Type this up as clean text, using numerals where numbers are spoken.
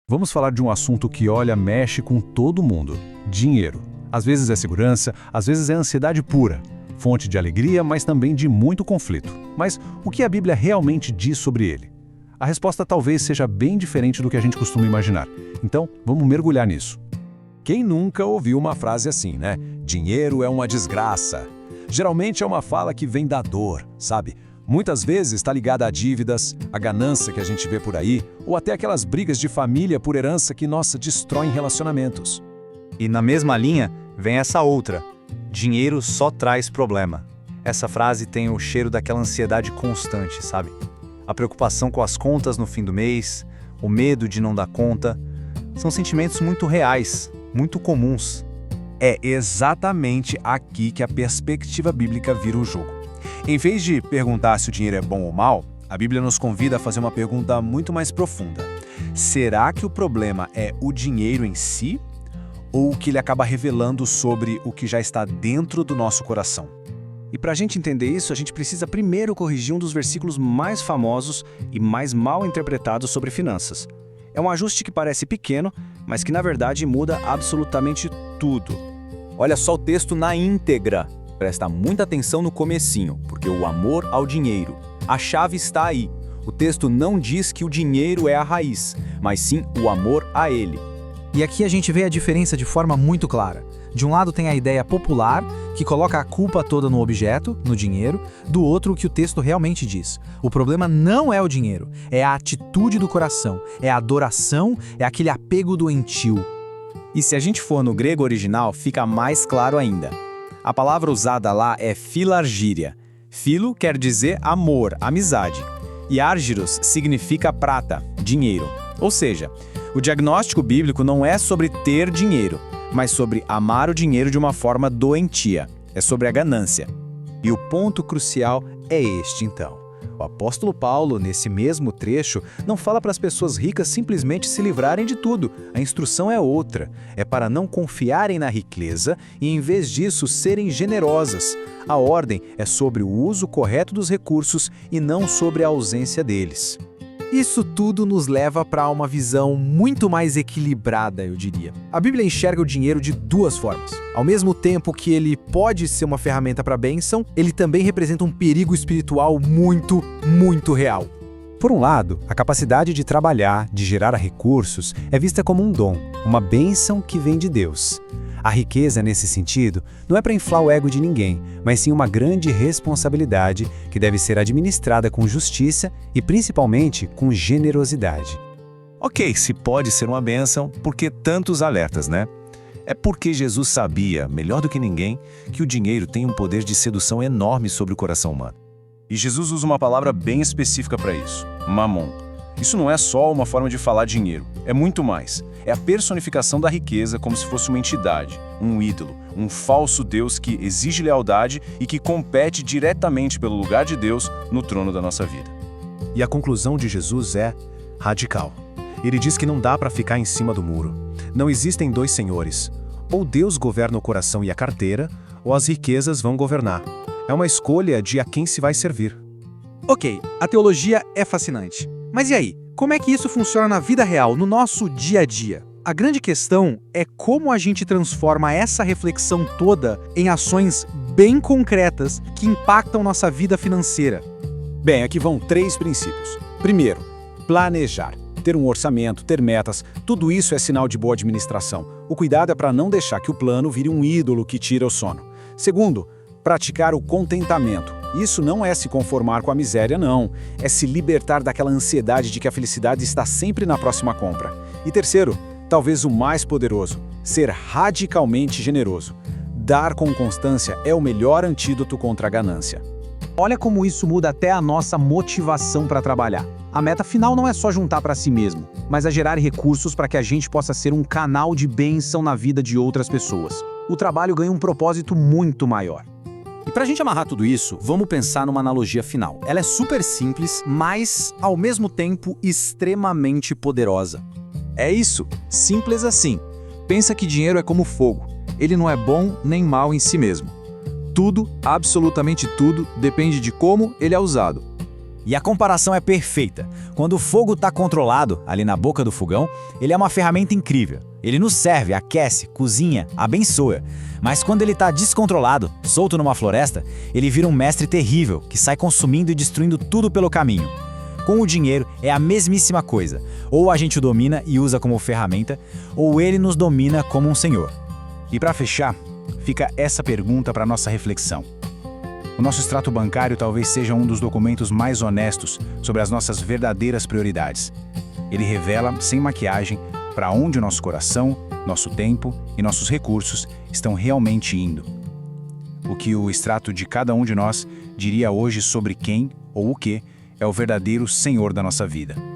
Vamos falar de um assunto que, olha, mexe com todo mundo: dinheiro. Às vezes é segurança, às vezes é ansiedade pura. Fonte de alegria, mas também de muito conflito. Mas o que a Bíblia realmente diz sobre ele? A resposta talvez seja bem diferente do que a gente costuma imaginar. Então, vamos mergulhar nisso. Quem nunca ouviu uma frase assim, né? Dinheiro é uma desgraça. Geralmente é uma fala que vem da dor, sabe? Muitas vezes está ligada a dívidas, a ganância que a gente vê por aí, ou até aquelas brigas de família por herança que, nossa, destroem relacionamentos. E na mesma linha, vem essa outra: dinheiro só traz problema. Essa frase tem o cheiro daquela ansiedade constante, sabe? A preocupação com as contas no fim do mês, o medo de não dar conta, são sentimentos muito reais, muito comuns. É exatamente aqui que a perspectiva bíblica vira o jogo. Em vez de perguntar se o dinheiro é bom ou mal, a Bíblia nos convida a fazer uma pergunta muito mais profunda. Será que o problema é o dinheiro em si? Ou o que ele acaba revelando sobre o que já está dentro do nosso coração? E para a gente entender isso, a gente precisa primeiro corrigir um dos versículos mais famosos e mais mal interpretados sobre finanças. É um ajuste que parece pequeno, mas que na verdade muda absolutamente tudo. Olha só o texto na íntegra. Presta muita atenção no comecinho, porque o amor ao dinheiro. A chave está aí. O texto não diz que o dinheiro é a raiz, mas sim o amor a ele. E aqui a gente vê a diferença de forma muito clara. De um lado tem a ideia popular, que coloca a culpa toda no objeto, no dinheiro, do outro o que o texto realmente diz. O problema não é o dinheiro, é a atitude do coração, é a adoração, é aquele apego doentio. E se a gente for no grego original, fica mais claro ainda. A palavra usada lá é filargíria. Filo quer dizer amor, amizade. E argyros significa prata, dinheiro. Ou seja, o diagnóstico bíblico não é sobre ter dinheiro, mas sobre amar o dinheiro de uma forma doentia. É sobre a ganância. E o ponto crucial é este, então. O apóstolo Paulo, nesse mesmo trecho, não fala para as pessoas ricas simplesmente se livrarem de tudo. A instrução é outra. É para não confiarem na riqueza e, em vez disso, serem generosas. A ordem é sobre o uso correto dos recursos e não sobre a ausência deles. Isso tudo nos leva para uma visão muito mais equilibrada, eu diria. A Bíblia enxerga o dinheiro de duas formas. Ao mesmo tempo que ele pode ser uma ferramenta para a bênção, ele também representa um perigo espiritual muito, muito real. Por um lado, a capacidade de trabalhar, de gerar recursos, é vista como um dom, uma bênção que vem de Deus. A riqueza, nesse sentido, não é para inflar o ego de ninguém, mas sim uma grande responsabilidade que deve ser administrada com justiça e, principalmente, com generosidade. Ok, se pode ser uma bênção, por que tantos alertas, né? É porque Jesus sabia, melhor do que ninguém, que o dinheiro tem um poder de sedução enorme sobre o coração humano. E Jesus usa uma palavra bem específica para isso: mamon. Isso não é só uma forma de falar dinheiro, é muito mais. É a personificação da riqueza como se fosse uma entidade, um ídolo, um falso Deus que exige lealdade e que compete diretamente pelo lugar de Deus no trono da nossa vida. E a conclusão de Jesus é radical. Ele diz que não dá para ficar em cima do muro. Não existem dois senhores. Ou Deus governa o coração e a carteira, ou as riquezas vão governar. É uma escolha de a quem se vai servir. Ok, a teologia é fascinante. Mas e aí? Como é que isso funciona na vida real, no nosso dia a dia? A grande questão é como a gente transforma essa reflexão toda em ações bem concretas que impactam nossa vida financeira. Bem, aqui vão 3 princípios. Primeiro, planejar. Ter um orçamento, ter metas, tudo isso é sinal de boa administração. O cuidado é para não deixar que o plano vire um ídolo que tira o sono. Segundo, praticar o contentamento. Isso não é se conformar com a miséria, não. É se libertar daquela ansiedade de que a felicidade está sempre na próxima compra. E terceiro, talvez o mais poderoso, ser radicalmente generoso. Dar com constância é o melhor antídoto contra a ganância. Olha como isso muda até a nossa motivação para trabalhar. A meta final não é só juntar para si mesmo, mas é gerar recursos para que a gente possa ser um canal de bênção na vida de outras pessoas. O trabalho ganha um propósito muito maior. E pra gente amarrar tudo isso, vamos pensar numa analogia final. Ela é super simples, mas, ao mesmo tempo, extremamente poderosa. É isso, simples assim. Pensa que dinheiro é como fogo. Ele não é bom nem mal em si mesmo. Tudo, absolutamente tudo, depende de como ele é usado. E a comparação é perfeita. Quando o fogo está controlado, ali na boca do fogão, ele é uma ferramenta incrível. Ele nos serve, aquece, cozinha, abençoa. Mas quando ele está descontrolado, solto numa floresta, ele vira um mestre terrível, que sai consumindo e destruindo tudo pelo caminho. Com o dinheiro é a mesmíssima coisa. Ou a gente o domina e usa como ferramenta, ou ele nos domina como um senhor. E para fechar, fica essa pergunta para nossa reflexão. O nosso extrato bancário talvez seja um dos documentos mais honestos sobre as nossas verdadeiras prioridades. Ele revela, sem maquiagem, para onde o nosso coração, nosso tempo e nossos recursos estão realmente indo. O que o extrato de cada um de nós diria hoje sobre quem ou o que é o verdadeiro Senhor da nossa vida.